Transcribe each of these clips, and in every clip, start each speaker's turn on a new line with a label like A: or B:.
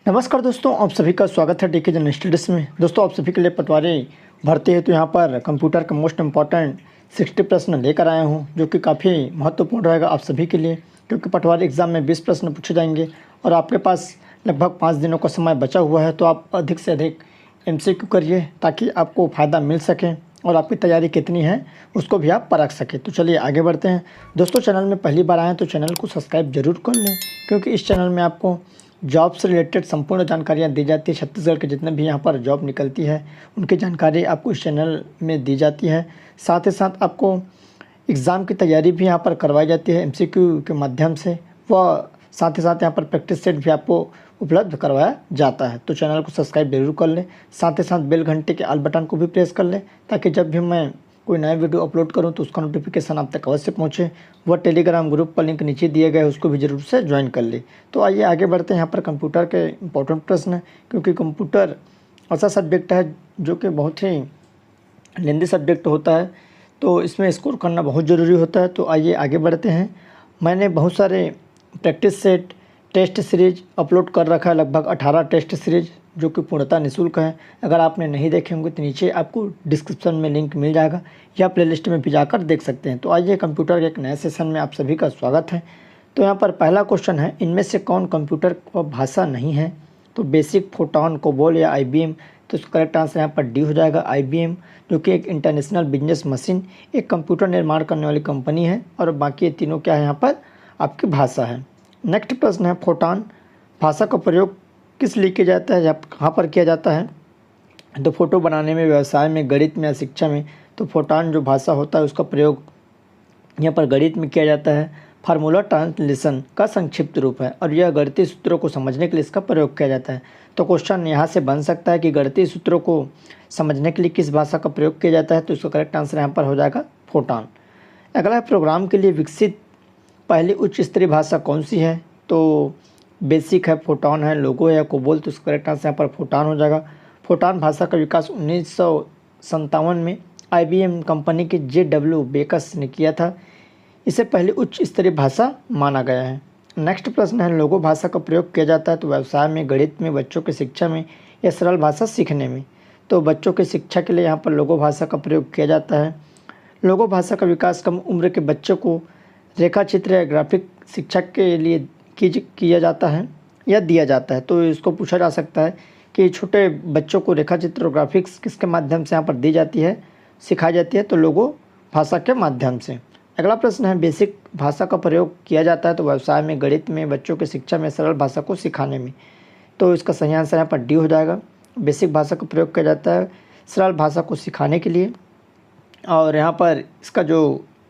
A: नमस्कार दोस्तों, आप सभी का स्वागत है डीके जनरल स्टडीज़ में। दोस्तों, आप सभी के लिए पटवारी भर्ती है तो यहाँ पर कंप्यूटर का मोस्ट इम्पॉर्टेंट 60 प्रश्न लेकर आया हूँ, जो कि काफ़ी महत्वपूर्ण रहेगा आप सभी के लिए, क्योंकि पटवारी एग्ज़ाम में 20 प्रश्न पूछे जाएंगे और आपके पास लगभग 5 दिनों का समय बचा हुआ है। तो आप अधिक से अधिक MCQ करिए ताकि आपको फ़ायदा मिल सके और आपकी तैयारी कितनी है उसको भी आप परख सकें। तो चलिए आगे बढ़ते हैं। दोस्तों, चैनल में पहली बार आएँ तो चैनल को सब्सक्राइब जरूर कर लें, क्योंकि इस चैनल में आपको जॉब से रिलेटेड संपूर्ण जानकारियाँ दी जाती है। छत्तीसगढ़ के जितने भी यहाँ पर जॉब निकलती है उनकी जानकारी आपको इस चैनल में दी जाती है। साथ ही साथ आपको एग्ज़ाम की तैयारी भी यहाँ पर करवाई जाती है MCQ के माध्यम से, व साथ ही साथ यहाँ पर प्रैक्टिस सेट भी आपको उपलब्ध करवाया जाता है। तो चैनल को सब्सक्राइब जरूर कर लें, साथ ही साथ बेल घंटे के ऑल बटन को भी प्रेस कर लें, ताकि जब भी मैं कोई नया वीडियो अपलोड करूं तो उसका नोटिफिकेशन आप तक अवश्य पहुंचे। वह टेलीग्राम ग्रुप का लिंक नीचे दिए गए उसको भी जरूर से ज्वाइन कर ले। तो आइए आगे बढ़ते हैं। यहाँ पर कंप्यूटर के इंपॉर्टेंट प्रश्न है, क्योंकि कंप्यूटर ऐसा सब्जेक्ट है जो कि बहुत ही लेंदी सब्जेक्ट होता है, तो इसमें स्कोर करना बहुत ज़रूरी होता है। तो आइए आगे बढ़ते हैं। मैंने बहुत सारे practice set test series upload कर रखा है, लगभग 18 टेस्ट सीरीज, जो कि पूर्णतः निःशुल्क है। अगर आपने नहीं देखे होंगे तो नीचे आपको डिस्क्रिप्शन में लिंक मिल जाएगा या प्लेलिस्ट में भी जाकर देख सकते हैं। तो आइए, कंप्यूटर के एक नए सेशन में आप सभी का स्वागत है। तो यहाँ पर पहला क्वेश्चन है, इनमें से कौन कंप्यूटर का भाषा नहीं है? तो बेसिक, फोटॉन, कोबोल या IBM। तो इसका करेक्ट आंसर यहाँ पर डी हो जाएगा, IBM, जो कि एक इंटरनेशनल बिजनेस मशीन, एक कंप्यूटर निर्माण करने वाली कंपनी है। और बाकी ये तीनों क्या है यहाँ पर आपकी भाषा है। नेक्स्ट प्रश्न है, फोटॉन भाषा का प्रयोग किस लिए किया जाता है या कहाँ पर किया जाता है? तो फोटो बनाने में, व्यवसाय में, गणित में या शिक्षा में। तो फोटॉन जो भाषा होता है उसका प्रयोग यहाँ पर गणित में किया जाता है। फार्मूला ट्रांसलेशन का संक्षिप्त रूप है और यह गणितीय सूत्रों को समझने के लिए इसका प्रयोग किया जाता है। तो क्वेश्चन यहाँ से बन सकता है कि गणितीय सूत्रों को समझने के लिए किस भाषा का प्रयोग किया जाता है? तो इसका करेक्ट आंसर यहाँ पर हो जाएगा फोटॉन। अगला है, प्रोग्राम के लिए विकसित पहली उच्च स्तरीय भाषा कौन सी है? तो बेसिक है, फोटॉन है, लोगो है या कोबोल। तो इसका करेक्ट आंसर यहाँ पर फोटॉन हो जाएगा। फोटॉन भाषा का विकास 1957 में IBM कंपनी के JW बेकस ने किया था। इसे पहली उच्च स्तरीय भाषा माना गया है। नेक्स्ट प्रश्न है, लोगो भाषा का प्रयोग किया जाता है तो व्यवसाय में, गणित में, बच्चों की शिक्षा में या सरल भाषा सीखने में? तो बच्चों की शिक्षा के लिए यहाँ पर लोगो भाषा का प्रयोग किया जाता है। लोगो भाषा का विकास कम उम्र के बच्चों को रेखा चित्र या ग्राफिक शिक्षा के लिए किया जाता है या दिया जाता है। तो इसको पूछा जा सकता है कि छोटे बच्चों को रेखा चित्र और ग्राफिक्स किसके माध्यम से यहाँ पर दी जाती है, सिखाई जाती है? तो लोगो भाषा के माध्यम से। अगला प्रश्न है, बेसिक भाषा का प्रयोग किया जाता है तो व्यवसाय में, गणित में, बच्चों की शिक्षा में, सरल भाषा को सिखाने में। तो इसका सही आंसर यहाँ पर डी हो जाएगा। बेसिक भाषा का प्रयोग किया जाता है सरल भाषा को सिखाने के लिए। और यहाँ पर इसका जो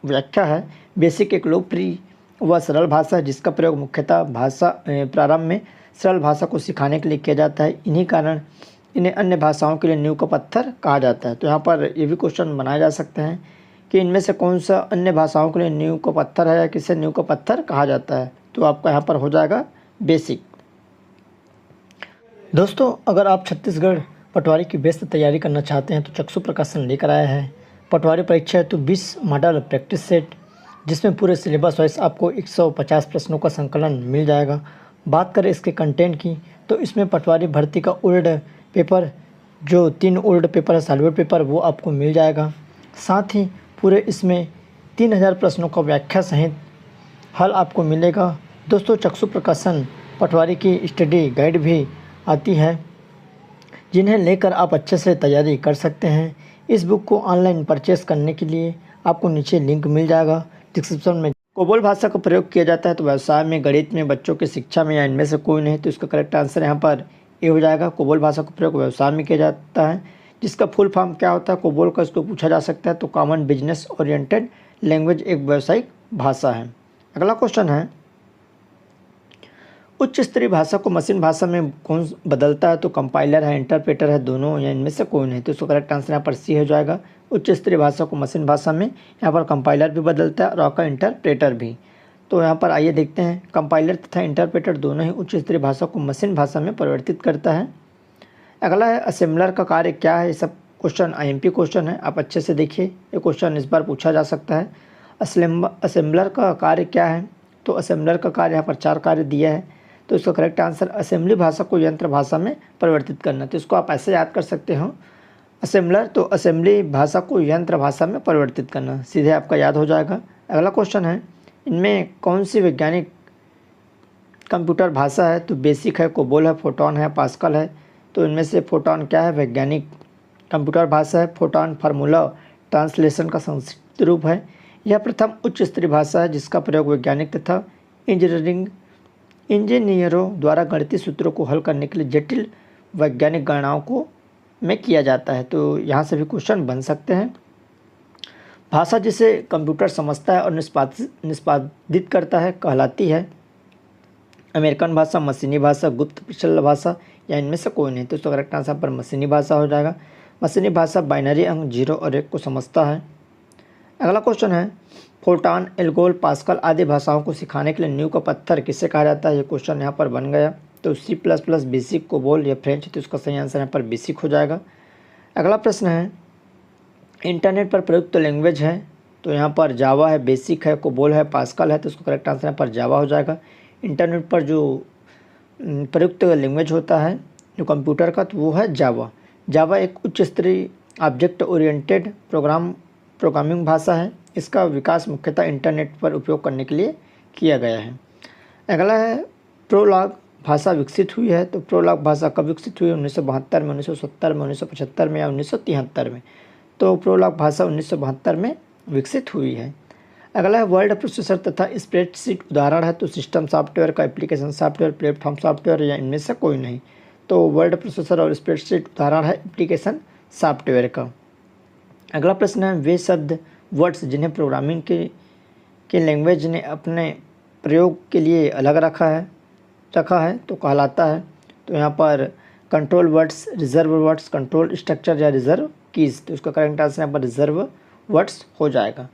A: व्याख्या है, बेसिक एक लोकप्रिय वह सरल भाषा है जिसका प्रयोग मुख्यतः भाषा प्रारंभ में सरल भाषा को सिखाने के लिए किया जाता है। इन्हीं कारण इन्हें अन्य भाषाओं के लिए नींव का पत्थर कहा जाता है। तो यहाँ पर ये भी क्वेश्चन बनाए जा सकते हैं कि इनमें से कौन सा अन्य भाषाओं के लिए नींव का पत्थर है या किसे नींव का पत्थर कहा जाता है? तो आपका यहाँ पर हो जाएगा बेसिक। दोस्तों, अगर आप छत्तीसगढ़ पटवारी की बेस्ट तैयारी करना चाहते हैं तो चक्षु प्रकाशन लेकर आया है पटवारी परीक्षा हेतु 20 मॉडल प्रैक्टिस सेट, जिसमें पूरे सिलेबस वाइज आपको 150 प्रश्नों का संकलन मिल जाएगा। बात करें इसके कंटेंट की, तो इसमें पटवारी भर्ती का ओल्ड पेपर, जो 3 ओल्ड पेपर है सॉल्वर पेपर, वो आपको मिल जाएगा। साथ ही पूरे इसमें 3000 प्रश्नों का व्याख्या सहित हल आपको मिलेगा। दोस्तों, चक्षु प्रकाशन पटवारी की स्टडी गाइड भी आती है, जिन्हें लेकर आप अच्छे से तैयारी कर सकते हैं। इस बुक को ऑनलाइन परचेस करने के लिए आपको नीचे लिंक मिल जाएगा डिस्क्रिप्शन में। कोबोल भाषा का प्रयोग किया जाता है तो व्यवसाय में, गणित में, बच्चों की शिक्षा में या इनमें से कोई नहीं? तो इसका करेक्ट आंसर यहाँ पर ए हो जाएगा। कोबोल भाषा का प्रयोग व्यवसाय में किया जाता है, जिसका फुल फॉर्म क्या होता है कोबोल का, इसको पूछा जा सकता है। तो कॉमन बिजनेस ओरिएंटेड लैंग्वेज, एक व्यावसायिक भाषा है। अगला क्वेश्चन है, उच्च स्तरीय भाषा को मशीन भाषा में कौन बदलता है? तो कंपाइलर है, इंटरप्रेटर है, दोनों या इनमें से कोई नहीं? तो इसका करेक्ट आंसर यहाँ पर सी हो जाएगा। उच्च स्तरीय भाषा को मशीन भाषा में यहाँ पर कंपाइलर भी बदलता है और आपका इंटरप्रेटर भी। तो यहाँ पर आइए देखते हैं, कंपाइलर तथा इंटरप्रेटर दोनों ही उच्च स्तरीय भाषा को मशीन भाषा में परिवर्तित करता है। अगला है, असेंबलर का कार्य क्या है? ये सब क्वेश्चन IMP क्वेश्चन है, आप अच्छे से देखिए, ये क्वेश्चन इस बार पूछा जा सकता है। असेंबलर का कार्य क्या है? तो असेंबलर का कार्य यहाँ पर 4 कार्य दिया है। तो इसका करेक्ट आंसर असेंबली भाषा को यंत्र भाषा में परिवर्तित करना। तो इसको आप ऐसे याद कर सकते हो, असेंबलर तो असेंबली भाषा को यंत्र भाषा में परिवर्तित करना, सीधे आपका याद हो जाएगा। अगला क्वेश्चन है, इनमें कौन सी वैज्ञानिक कंप्यूटर भाषा है? तो बेसिक है, कोबोल है, फोटॉन है, पास्कल है। तो इनमें से फोटॉन क्या है? वैज्ञानिक कंप्यूटर भाषा है। फोटॉन फार्मूला ट्रांसलेशन का संक्षिप्त रूप है। यह प्रथम उच्च स्तरीय भाषा है जिसका प्रयोग वैज्ञानिक तथा इंजीनियरों द्वारा गणितीय सूत्रों को हल करने के लिए जटिल वैज्ञानिक गणनाओं को में किया जाता है। तो यहाँ से भी क्वेश्चन बन सकते हैं। भाषा जिसे कंप्यूटर समझता है और निष्पादित करता है कहलाती है अमेरिकन भाषा, मशीनी भाषा, गुप्त प्रचल भाषा या इनमें से कोई नहीं। तो इसका करेक्ट आंसर पर मशीनी भाषा हो जाएगा। मशीनी भाषा बाइनरी अंक 0 और 1 को समझता है। अगला क्वेश्चन है, फोर्टान, एल्गोल, पास्कल आदि भाषाओं को सिखाने के लिए नींव का पत्थर किसे कहा जाता है? ये क्वेश्चन यहाँ पर बन गया। तो C++, बेसिक, कोबोल या फ्रेंच। तो इसका सही आंसर यहाँ पर बेसिक हो जाएगा। अगला प्रश्न है, इंटरनेट पर प्रयुक्त लैंग्वेज है। तो यहाँ पर जावा है, बेसिक है, कोबोल है, पास्कल है। तो इसका करेक्ट आंसर यहाँ पर जावा हो जाएगा। इंटरनेट पर जो प्रयुक्त लैंग्वेज होता है जो कंप्यूटर का, तो वो है जावा। जावा एक उच्च स्तरीय ऑब्जेक्ट ओरिएंटेड प्रोग्रामिंग भाषा है। इसका विकास मुख्यतः इंटरनेट पर उपयोग करने के लिए किया गया है। अगला है, प्रोलॉग भाषा विकसित हुई है। तो प्रोलॉग भाषा कब विकसित हुई? 1972 में, 1970 में, 1975 में या 1973 में। तो प्रोलॉग भाषा 1972 में विकसित हुई है। अगला है, वर्ड प्रोसेसर तथा स्प्रेडशीट उदाहरण है। तो सिस्टम सॉफ्टवेयर का, एप्लीकेशन सॉफ्टवेयर, प्लेटफॉर्म सॉफ्टवेयर या इनमें से कोई नहीं। तो वर्ड प्रोसेसर और स्प्रेडशीट उदाहरण है एप्लीकेशन सॉफ्टवेयर का। अगला प्रश्न है, वे शब्द वर्ड्स जिन्हें प्रोग्रामिंग के लैंग्वेज ने अपने प्रयोग के लिए अलग रखा है तो कहलाता है। तो यहाँ पर control words, reserve words, control structure या रिजर्व कीज। तो इसका करेक्ट आंसर यहाँ पर रिजर्व वर्ड्स हो जाएगा।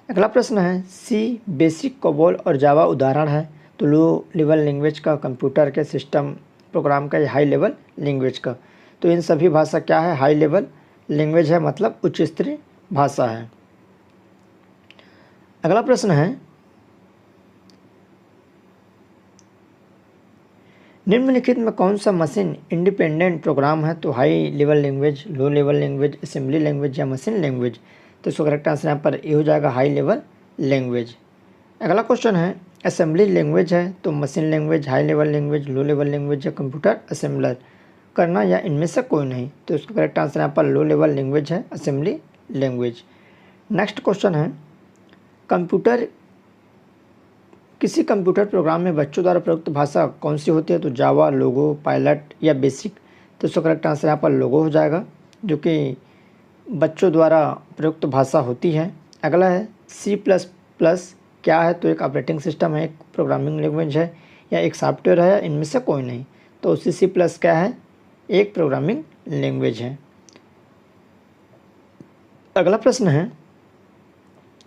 A: अगला प्रश्न है, सी, बेसिक, कोबोल और जावा उदाहरण है। तो लो लेवल लैंग्वेज का, कंप्यूटर के सिस्टम प्रोग्राम का, या हाई लेवल लैंग्वेज का। तो इन सभी भाषा क्या है? हाई लेवल लैंग्वेज है, मतलब उच्च स्तरीय भाषा है। अगला प्रश्न है, निम्नलिखित में कौन सा मशीन इंडिपेंडेंट प्रोग्राम है? तो high level language, low level language, assembly language या मशीन लैंग्वेज। तो इसका करेक्ट आंसर यहाँ पर ए हो जाएगा, हाई लेवल लैंग्वेज। अगला क्वेश्चन है, असेंबली लैंग्वेज है तो machine language, high level language, low level language या कंप्यूटर असेंबलर करना या इनमें से कोई नहीं। तो इसका करेक्ट आंसर यहाँ पर लो लेवल लैंग्वेज है, असेंबली लैंग्वेज। नेक्स्ट क्वेश्चन है, किसी कंप्यूटर प्रोग्राम में बच्चों द्वारा प्रयुक्त भाषा कौन सी होती है? तो जावा, लोगो, पायलट या बेसिक। तो इसका करेक्ट आंसर यहाँ पर लोगो हो जाएगा, जो कि बच्चों द्वारा प्रयुक्त भाषा होती है। अगला है, C++ क्या है? तो एक ऑपरेटिंग सिस्टम है, एक प्रोग्रामिंग लैंग्वेज है या एक सॉफ्टवेयर है, इनमें से कोई नहीं। तो C++ क्या है? एक प्रोग्रामिंग लैंग्वेज है। अगला प्रश्न है,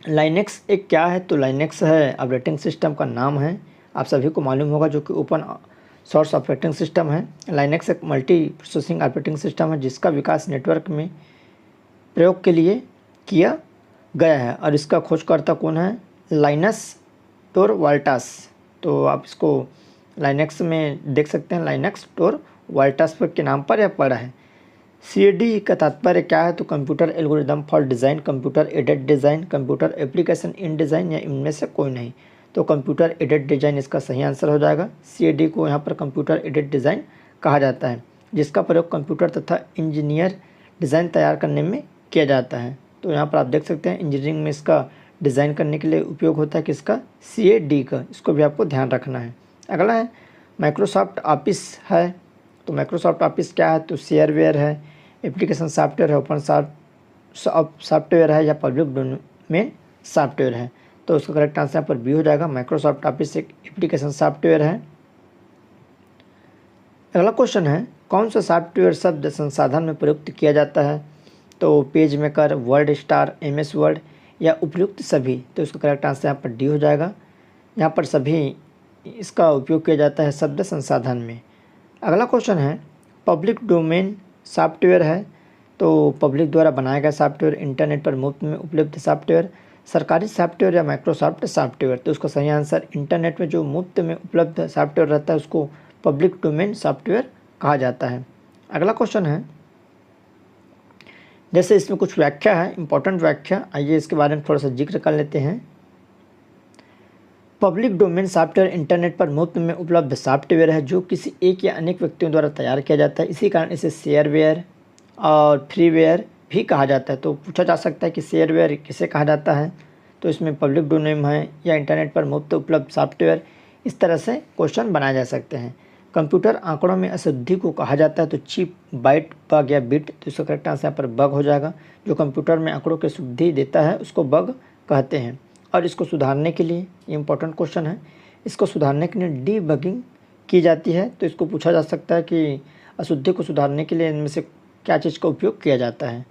A: लाइनेक्स एक क्या है? तो लाइनेक्स है ऑपरेटिंग सिस्टम का नाम है, आप सभी को मालूम होगा, जो कि ओपन सोर्स ऑपरेटिंग सिस्टम है। लाइनेक्स एक मल्टी प्रोसेसिंग ऑपरेटिंग सिस्टम है जिसका विकास नेटवर्क में प्रयोग के लिए किया गया है और इसका खोजकर्ता कौन है? Linus Torvalds. तो आप इसको लाइनेक्स में देख सकते हैं, लाइनस टोरवाल्ड्स के नाम पर यह पड़ा है। CAD का तात्पर्य क्या है? तो computer algorithm for design, computer aided design, computer application in design या इनमें से कोई नहीं। तो कंप्यूटर एडेड डिज़ाइन इसका सही आंसर हो जाएगा। CAD को यहाँ पर कंप्यूटर एडेड डिज़ाइन कहा जाता है, जिसका प्रयोग कंप्यूटर तथा इंजीनियर डिज़ाइन तैयार करने में किया जाता है। तो यहाँ पर आप देख सकते हैं इंजीनियरिंग में इसका डिज़ाइन करने के लिए उपयोग होता है किसका? CAD का। इसको भी आपको ध्यान रखना है। अगला है, माइक्रोसॉफ्ट ऑफिस है। तो माइक्रोसॉफ्ट ऑफिस क्या है? तो शेयरवेयर है, एप्लीकेशन सॉफ्टवेयर है, ओपन सॉफ्टवेयर है या पब्लिक डोमेन सॉफ्टवेयर है। तो उसका करेक्ट आंसर यहाँ पर बी हो जाएगा, माइक्रोसॉफ्ट ऑफिस एक एप्लीकेशन सॉफ्टवेयर है। अगला क्वेश्चन है, कौन सा सॉफ्टवेयर शब्द संसाधन में प्रयुक्त किया जाता है? तो page maker, word star, MS word या उपयुक्त सभी। तो इसका करेक्ट आंसर यहाँ पर डी हो जाएगा। यहाँ पर सभी इसका उपयोग किया जाता है शब्द संसाधन में। अगला क्वेश्चन है, पब्लिक डोमेन सॉफ्टवेयर है तो पब्लिक द्वारा बनाया गया सॉफ्टवेयर, इंटरनेट पर मुफ्त में उपलब्ध सॉफ्टवेयर, सरकारी सॉफ्टवेयर या माइक्रोसॉफ्ट सॉफ्टवेयर? तो उसका सही आंसर इंटरनेट में जो मुफ्त में उपलब्ध सॉफ्टवेयर रहता है उसको पब्लिक डोमेन सॉफ्टवेयर कहा जाता है। अगला क्वेश्चन है, जैसे इसमें कुछ व्याख्या है, इंपॉर्टेंट व्याख्या, आइए इसके बारे में थोड़ा सा जिक्र कर लेते हैं। पब्लिक डोमेन सॉफ्टवेयर इंटरनेट पर मुफ्त में उपलब्ध सॉफ्टवेयर है जो किसी एक या अनेक व्यक्तियों द्वारा तैयार किया जाता है। इसी कारण इसे शेयरवेयर और फ्रीवेयर भी कहा जाता है। तो पूछा जा सकता है कि शेयरवेयर किसे कहा जाता है, तो इसमें पब्लिक डोमेन है या इंटरनेट पर मुफ्त उपलब्ध सॉफ्टवेयर, इस तरह से क्वेश्चन बनाए जा सकते हैं। कंप्यूटर आंकड़ों में अशुद्धि को कहा जाता है, तो चिप, बाइट, बग या बिट, तो इसका करेक्ट आंसर यहाँ पर बग हो जाएगा। जो कंप्यूटर में आंकड़ों की शुद्धि देता है उसको बग कहते हैं। और इसको सुधारने के लिए, ये इंपॉर्टेंट क्वेश्चन है, इसको सुधारने के लिए डीबगिंग की जाती है। तो इसको पूछा जा सकता है कि अशुद्धि को सुधारने के लिए इनमें से क्या चीज़ का उपयोग किया जाता है।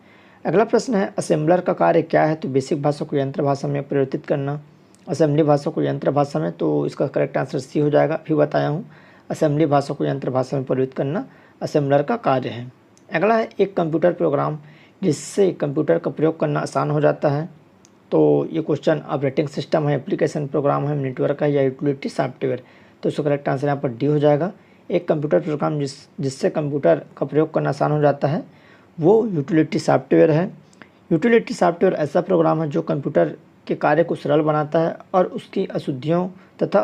A: अगला प्रश्न है, असेंबलर का कार्य क्या है? तो बेसिक भाषा को यंत्र भाषा में परिवर्तित करना, असेंबली भाषा को यंत्र भाषा में, तो इसका करेक्ट आंसर सी हो जाएगा। अभी बताया हूँ, असेंबली भाषा को यंत्र भाषा में परिवर्तित करना असेंबलर का कार्य है। अगला है, एक कंप्यूटर प्रोग्राम जिससे कंप्यूटर का प्रयोग करना आसान हो जाता है। तो ये क्वेश्चन ऑपरेटिंग सिस्टम है, एप्लीकेशन प्रोग्राम है, नेटवर्क है या यूटिलिटी सॉफ्टवेयर? तो इसका करेक्ट आंसर यहाँ पर डी हो जाएगा। एक कंप्यूटर प्रोग्राम जिससे कंप्यूटर का प्रयोग करना आसान हो जाता है वो यूटिलिटी सॉफ्टवेयर है। यूटिलिटी सॉफ्टवेयर ऐसा प्रोग्राम है जो कंप्यूटर के कार्य को सरल बनाता है और उसकी अशुद्धियों तथा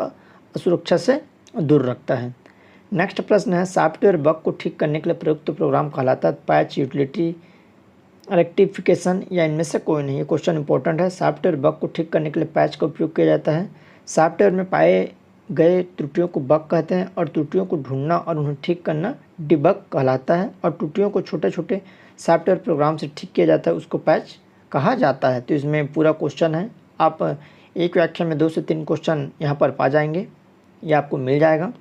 A: असुरक्षा से दूर रखता है। नेक्स्ट प्रश्न है, सॉफ्टवेयर बग को ठीक करने के लिए प्रयुक्त प्रोग्राम कहलाता है पैच, यूटिलिटी, रेक्टिफिकेशन या इनमें से कोई नहीं? ये क्वेश्चन इंपॉर्टेंट है। सॉफ्टवेयर बग को ठीक करने के लिए पैच का उपयोग किया जाता है। सॉफ्टवेयर में पाए गए त्रुटियों को बग कहते हैं और त्रुटियों को ढूंढना और उन्हें ठीक करना डिबग कहलाता है। और त्रुटियों को छोटे छोटे सॉफ्टवेयर प्रोग्राम से ठीक किया जाता है उसको पैच कहा जाता है। तो इसमें पूरा क्वेश्चन है, आप एक व्याख्या में 2 से 3 क्वेश्चन यहाँ पर पा जाएंगे, ये आपको मिल जाएगा।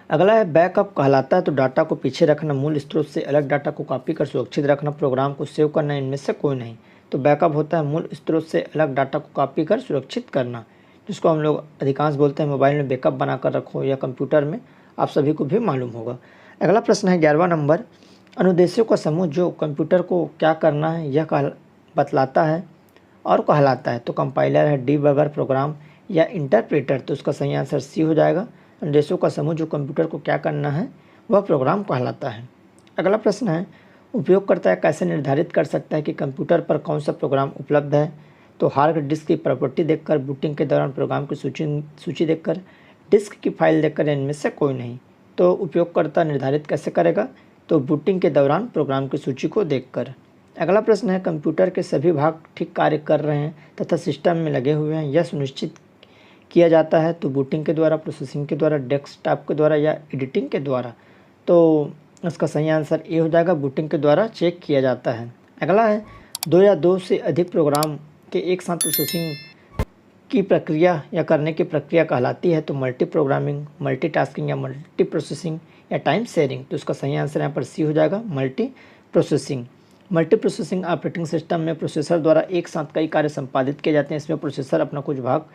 A: अगला है, बैकअप कहलाता है तो डाटा को पीछे रखना, मूल स्रोत से अलग डाटा को कॉपी कर सुरक्षित रखना, प्रोग्राम को सेव करना, इनमें से कोई नहीं? तो बैकअप होता है मूल स्रोत से अलग डाटा को कॉपी कर सुरक्षित करना, जिसको हम लोग अधिकांश बोलते हैं मोबाइल में बैकअप बना कर रखो या कंप्यूटर में, आप सभी को भी मालूम होगा। अगला प्रश्न है 11वां नंबर, अनुदेशों का समूह जो कंप्यूटर को क्या करना है यह बतलाता है और कहलाता है। तो कंपाइलर है, डीबगर प्रोग्राम या इंटरप्रेटर? तो उसका सही आंसर सी हो जाएगा। अनुदेशों का समूह जो कंप्यूटर को क्या करना है वह प्रोग्राम कहलाता है। अगला प्रश्न है, उपयोगकर्ता कैसे निर्धारित कर सकता है कि कंप्यूटर पर कौन सा प्रोग्राम उपलब्ध है? तो हार्ड डिस्क की प्रॉपर्टी देखकर, बूटिंग के दौरान प्रोग्राम की सूची देखकर, डिस्क की फाइल देखकर, इनमें से कोई नहीं? तो उपयोगकर्ता निर्धारित कैसे करेगा? तो बूटिंग के दौरान प्रोग्राम की सूची को देखकर। अगला प्रश्न है, कंप्यूटर के सभी भाग ठीक कार्य कर रहे हैं तथा सिस्टम में लगे हुए हैं, यह सुनिश्चित किया जाता है तो बूटिंग के द्वारा, प्रोसेसिंग के द्वारा, डेस्कटॉप के द्वारा या एडिटिंग के द्वारा? तो इसका सही आंसर ए हो जाएगा, बूटिंग के द्वारा चेक किया जाता है। अगला है, 2 या 2 से अधिक प्रोग्राम के एक साथ प्रोसेसिंग की प्रक्रिया या करने की प्रक्रिया कहलाती है। तो मल्टी प्रोग्रामिंग, मल्टीटास्किंग या मल्टी प्रोसेसिंग या टाइम शेयरिंग? तो इसका सही आंसर यहाँ पर सी हो जाएगा, multi processing. Multi processing operating system में प्रोसेसर द्वारा एक साथ कई कार्य संपादित किए जाते हैं। इसमें प्रोसेसर अपना कुछ भाग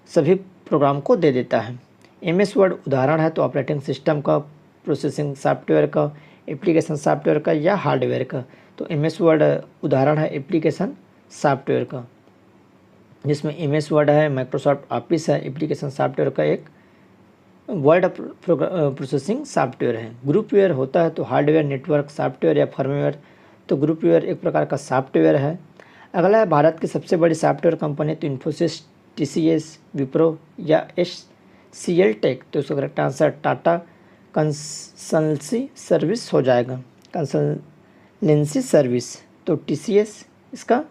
A: सभी प्रोग्राम को दे देता है। MS वर्ड उदाहरण है तो ऑपरेटिंग सिस्टम का, प्रोसेसिंग सॉफ्टवेयर का, एप्लीकेशन सॉफ्टवेयर का या हार्डवेयर का? तो MS वर्ड उदाहरण है एप्लीकेशन सॉफ्टवेयर का, जिसमें MS वर्ड है, माइक्रोसॉफ्ट ऑफिस है, एप्लीकेशन सॉफ्टवेयर का एक वर्ड प्रोसेसिंग सॉफ्टवेयर है। ग्रुपवेयर होता है तो हार्डवेयर, नेटवर्क सॉफ्टवेयर या फर्मवेयर? तो ग्रुपवेयर एक प्रकार का सॉफ्टवेयर है। अगला है, भारत की सबसे बड़ी सॉफ्टवेयर कंपनी? तो इन्फोसिस, TCS, विप्रो या HCL टेक? तो उसका correct answer Tata consultancy service हो जाएगा, कंसल्टेंसी सर्विस। तो TCS इसका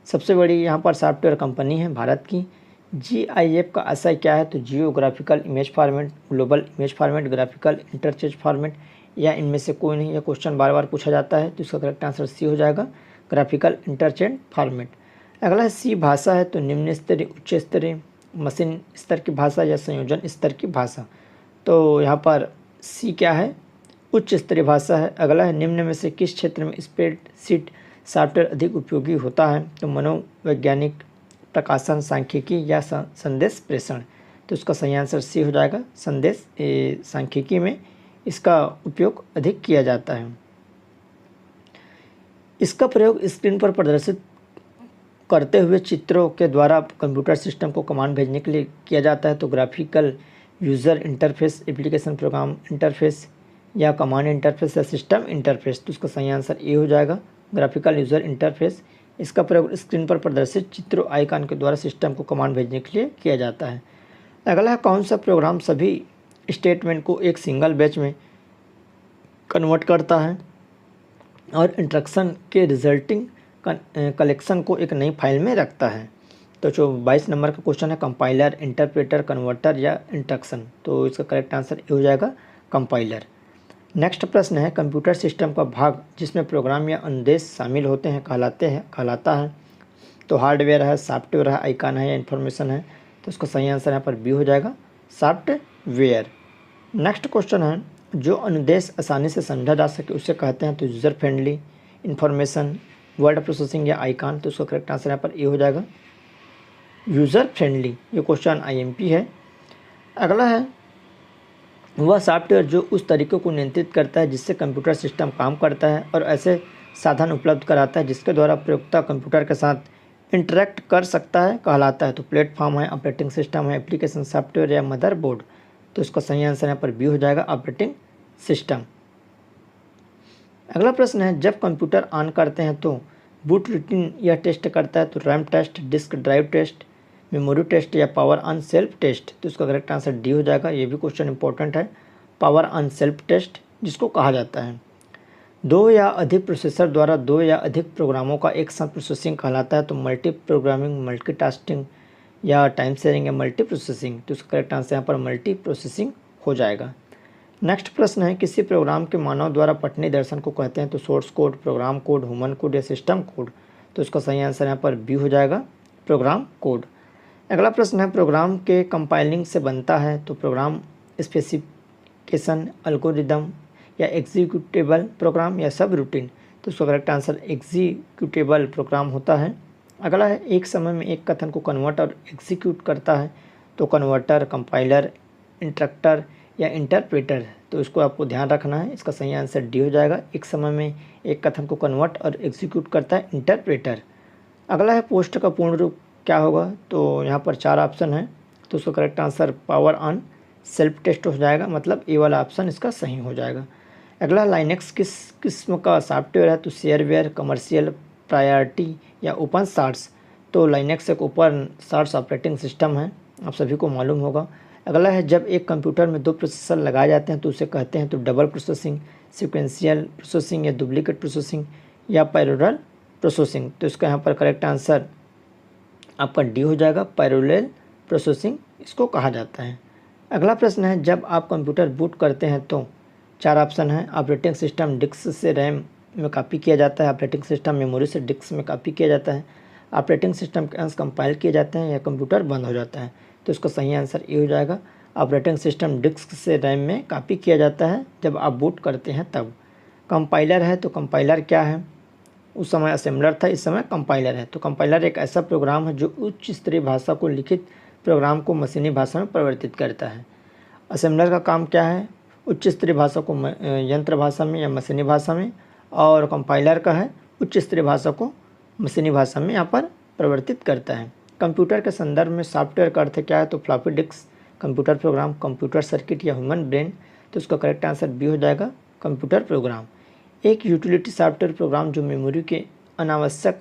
A: सबसे बड़ी यहाँ पर सॉफ्टवेयर कंपनी है भारत की। GIF का आशय क्या है? तो geographical image format, global image format, graphical interchange format या इनमें से कोई नहीं? यह क्वेश्चन बार बार पूछा जाता है तो इसका करेक्ट आंसर सी हो जाएगा, ग्राफिकल इंटरचेंज फॉर्मेट। अगला है, सी भाषा है तो निम्न स्तरीय, उच्च स्तरीय, मशीन स्तर की भाषा या संयोजन स्तर की भाषा? तो यहाँ पर सी क्या है? उच्च स्तरीय भाषा है। अगला है, निम्न में से किस क्षेत्र में स्प्रेडशीट सॉफ्टवेयर अधिक उपयोगी होता है? तो मनोवैज्ञानिक, प्रकाशन, सांख्यिकी या संदेश प्रेषण? तो इसका सही आंसर सी हो जाएगा, संदेश सांख्यिकी में इसका उपयोग अधिक किया जाता है। इसका प्रयोग स्क्रीन पर प्रदर्शित करते हुए चित्रों के द्वारा कंप्यूटर सिस्टम को कमांड भेजने के लिए किया जाता है तो graphical user interface, application program interface या कमांड इंटरफेस या सिस्टम इंटरफेस। तो इसका सही आंसर ए हो जाएगा, ग्राफिकल यूज़र इंटरफेस। इसका प्रयोग स्क्रीन पर प्रदर्शित चित्रों आइकन के द्वारा सिस्टम को कमांड भेजने के लिए किया जाता है। अगला है कौन सा प्रोग्राम सभी स्टेटमेंट को एक सिंगल बैच में कन्वर्ट करता है और इंस्ट्रक्शन के रिजल्टिंग कलेक्शन को एक नई फाइल में रखता है। तो जो 22 नंबर का क्वेश्चन है कंपाइलर, इंटरप्रेटर, कन्वर्टर या इंस्ट्रक्शन। तो इसका करेक्ट आंसर ये हो जाएगा कंपाइलर। नेक्स्ट प्रश्न है कंप्यूटर सिस्टम का भाग जिसमें प्रोग्राम या अनुदेश शामिल होते हैं कहलाता है। तो हार्डवेयर है, सॉफ्टवेयर है, आइकन है या इन्फॉर्मेशन है। तो इसका सही आंसर यहाँ पर बी हो जाएगा, सॉफ्टवेयर। नेक्स्ट क्वेश्चन है जो अनुदेश आसानी से समझा जा सके उसे कहते हैं तो user friendly, information, word processing या आइकन। तो उसका करेक्ट आंसर यहाँ पर ए हो जाएगा, यूज़र फ्रेंडली। ये क्वेश्चन आईएमपी है। अगला है वह सॉफ्टवेयर जो उस तरीके को नियंत्रित करता है जिससे कंप्यूटर सिस्टम काम करता है और ऐसे साधन उपलब्ध कराता है जिसके द्वारा प्रयोक्ता कंप्यूटर के साथ इंटरेक्ट कर सकता है कहलाता है। तो प्लेटफॉर्म है, ऑपरेटिंग सिस्टम है, एप्लीकेशन सॉफ्टवेयर या मदरबोर्ड। तो इसका सही आंसर यहाँ पर बी हो जाएगा, ऑपरेटिंग सिस्टम। अगला प्रश्न है जब कंप्यूटर ऑन करते हैं तो बूट रूटीन यह टेस्ट करता है तो RAM test, disk drive test, memory test या पावर ऑन सेल्फ टेस्ट। तो इसका करेक्ट आंसर डी हो जाएगा। ये भी क्वेश्चन इंपॉर्टेंट है, पावर ऑन सेल्फ टेस्ट जिसको कहा जाता है। दो या अधिक प्रोसेसर द्वारा दो या अधिक प्रोग्रामों का एक साथ प्रोसेसिंग कहलाता है तो मल्टी प्रोग्रामिंग, मल्टीटास्किंग या टाइम शेयरिंग या मल्टी प्रोसेसिंग। तो इसका करेक्ट आंसर यहाँ पर मल्टी प्रोसेसिंग हो जाएगा। नेक्स्ट प्रश्न है किसी प्रोग्राम के मानव द्वारा पठनीय दर्शन को कहते हैं तो source code, program code, human code या सिस्टम कोड। तो इसका सही आंसर यहाँ पर बी हो जाएगा, प्रोग्राम कोड। अगला प्रश्न है प्रोग्राम के कंपाइलिंग से बनता है तो प्रोग्राम स्पेसिफिकेशन, एल्गोरिदम या एग्जीक्यूटेबल प्रोग्राम या सब रूटीन। तो इसका करेक्ट आंसर एग्जीक्यूटेबल प्रोग्राम होता है। अगला है एक समय में एक कथन को कन्वर्ट और एग्जीक्यूट करता है तो कन्वर्टर, कंपाइलर, इंटरप्रेटर या इंटरप्रेटर। तो इसको आपको ध्यान रखना है। इसका सही आंसर डी हो जाएगा, एक समय में एक कथन को कन्वर्ट और एग्जीक्यूट करता है इंटरप्रेटर। अगला है पोस्ट का पूर्ण रूप क्या होगा। तो यहाँ पर 4 ऑप्शन है तो उसका correct answer power on self test हो जाएगा, मतलब ए वाला ऑप्शन इसका सही हो जाएगा। अगला लाइनेक्स किस किस्म का सॉफ्टवेयर है तो शेयरवेयर, कमर्शियल, प्रायोरिटी या ओपन सोर्स। तो लाइनेक्स एक ओपन सोर्स ऑपरेटिंग सिस्टम है, आप सभी को मालूम होगा। अगला है जब एक कंप्यूटर में 2 प्रोसेसर लगाए जाते हैं तो उसे कहते हैं तो डबल प्रोसेसिंग, सीक्वेंशियल प्रोसेसिंग या डुप्लीकेट प्रोसेसिंग या पैरेलल प्रोसेसिंग। तो इसका यहाँ पर करेक्ट आंसर आपका डी हो जाएगा, पैरेलल प्रोसेसिंग इसको कहा जाता है। अगला प्रश्न है जब आप कंप्यूटर बूट करते हैं तो 4 ऑप्शन है, ऑपरेटिंग सिस्टम डिस्क से रैम में कॉपी किया जाता है, ऑपरेटिंग सिस्टम मेमोरी से डिस्क में कॉपी किया जाता है, ऑपरेटिंग सिस्टम के अंश कंपाइल किए जाते हैं या कंप्यूटर बंद हो जाता है। तो इसका सही आंसर ये हो जाएगा, ऑपरेटिंग सिस्टम डिस्क से रैम में कॉपी किया जाता है जब आप बूट करते हैं तब। कंपाइलर है तो कंपाइलर क्या है, उस समय असेंबलर था, इस समय कंपाइलर है। तो कंपाइलर एक ऐसा प्रोग्राम है जो उच्च स्तरीय भाषा को लिखित प्रोग्राम को मशीनी भाषा में परिवर्तित करता है। असेंबलर का काम क्या है, उच्च स्तरीय भाषा को यंत्र भाषा में या मशीनी भाषा में, और कंपाइलर का है उच्च स्तरीय भाषा को मशीनी भाषा में यहाँ पर परिवर्तित करता है। कंप्यूटर के संदर्भ में सॉफ्टवेयर का अर्थ क्या है तो floppy disk, computer program, computer circuit या ह्यूमन ब्रेन। तो इसका करेक्ट आंसर बी हो जाएगा, कंप्यूटर प्रोग्राम। एक यूटिलिटी सॉफ्टवेयर प्रोग्राम जो मेमोरी के अनावश्यक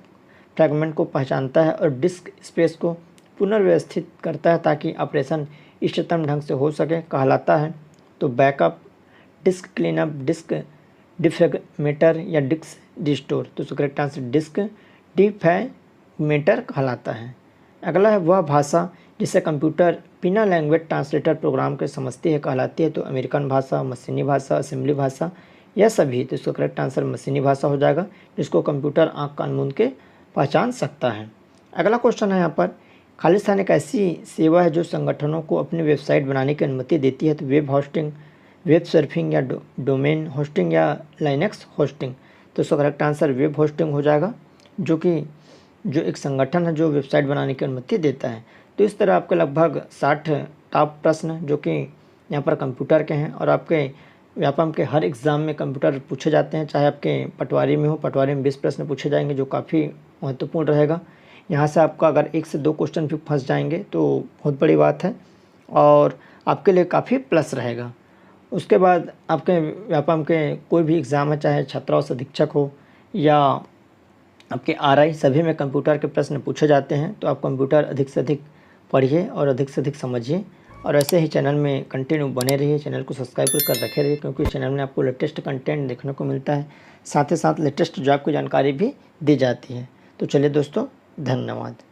A: फ्रैगमेंट को पहचानता है और डिस्क स्पेस को पुनर्व्यवस्थित करता है ताकि ऑपरेशन इष्टतम ढंग से हो सके कहलाता है तो backup, disk cleanup, disk defragmenter या डिस्क रिस्टोर। तो इसका करेक्ट आंसर डिस्क डिफ्रैगमेंटर कहलाता है। अगला है वह भाषा जिसे कंप्यूटर बिना लैंग्वेज ट्रांसलेटर प्रोग्राम के समझती है कहलाती है तो अमेरिकन भाषा, मशीनी भाषा, असेंबली भाषा या सभी। तो इसका करेक्ट आंसर मशीनी भाषा हो जाएगा जिसको कंप्यूटर आँख कान मूंद के पहचान सकता है। अगला क्वेश्चन है यहाँ पर खालिस्तान एक ऐसी सेवा है जो संगठनों को अपनी वेबसाइट बनाने की अनुमति देती है तो वेब होस्टिंग, वेब सर्फिंग या डोमेन होस्टिंग या लाइनेक्स होस्टिंग। तो इसका करेक्ट आंसर वेब होस्टिंग हो जाएगा जो एक संगठन है जो वेबसाइट बनाने की अनुमति देता है। तो इस तरह आपके लगभग 60 टॉप प्रश्न जो कि यहाँ पर कंप्यूटर के हैं और आपके व्यापम के हर एग्ज़ाम में कंप्यूटर पूछे जाते हैं, चाहे आपके पटवारी में हो, पटवारी में 20 प्रश्न पूछे जाएंगे जो काफ़ी महत्वपूर्ण रहेगा। यहाँ से आपका अगर 1 से 2 क्वेश्चन भी फंस जाएंगे तो बहुत बड़ी बात है और आपके लिए काफ़ी प्लस रहेगा। उसके बाद आपके व्यापम के कोई भी एग्ज़ाम है, चाहे छात्रावास अधीक्षक हो या आपके आरआई, सभी में कंप्यूटर के प्रश्न पूछे जाते हैं। तो आप कंप्यूटर अधिक से अधिक पढ़िए और अधिक से अधिक समझिए और ऐसे ही चैनल में कंटिन्यू बने रहिए। चैनल को सब्सक्राइब कर रखे रहिए क्योंकि चैनल में आपको लेटेस्ट कंटेंट देखने को मिलता है, साथ ही साथ लेटेस्ट जॉब की जानकारी भी दी जाती है। तो चलिए दोस्तों, धन्यवाद।